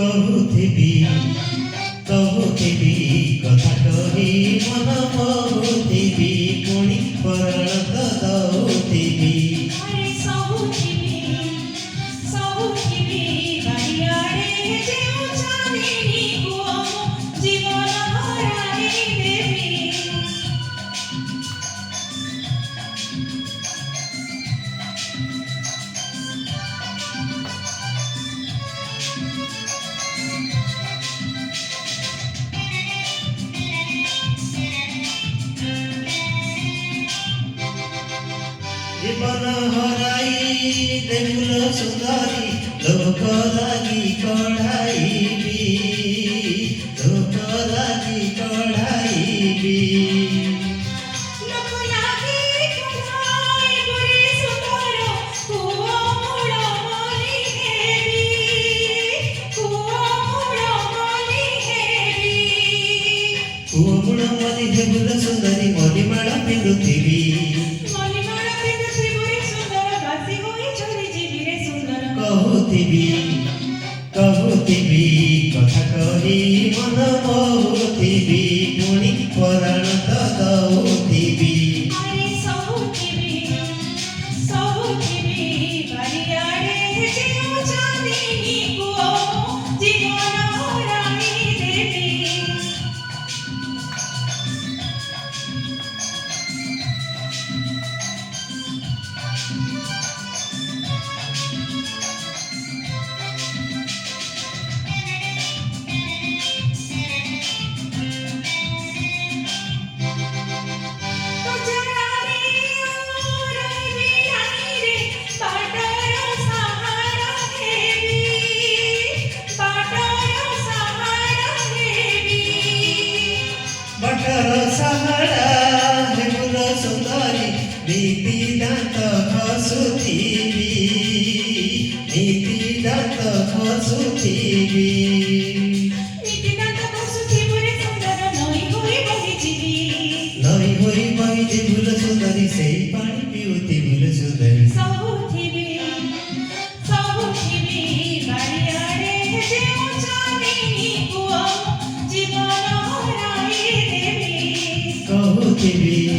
କହୁଥିବି କଥା କହି ମନ ବହୁଥିବି ପୁଣି ପରାଣ ତ ଦଉଥିବି জীবন হরাই দেখল সুন্দরী লোক লাগি কড়াইবি କୁଅ ମୁଳ ମଲି ହେବୁଲ ସୁନ୍ଦରୀ ମଲିମାଳ ପିନ୍ଧୁଥିବି କହୁଥିବି କଥା କହି ମନ ବହୁଥିବି ପୁଣି ପରାଣ ତ ଦଉଥିବି बटर सहारा हेबुल सुंदरी नीति दांत घसुथिबी नई होई बहिजिबुल सुंदरी सेई पानी पिउथिबुल सुंदरी कहुथिबी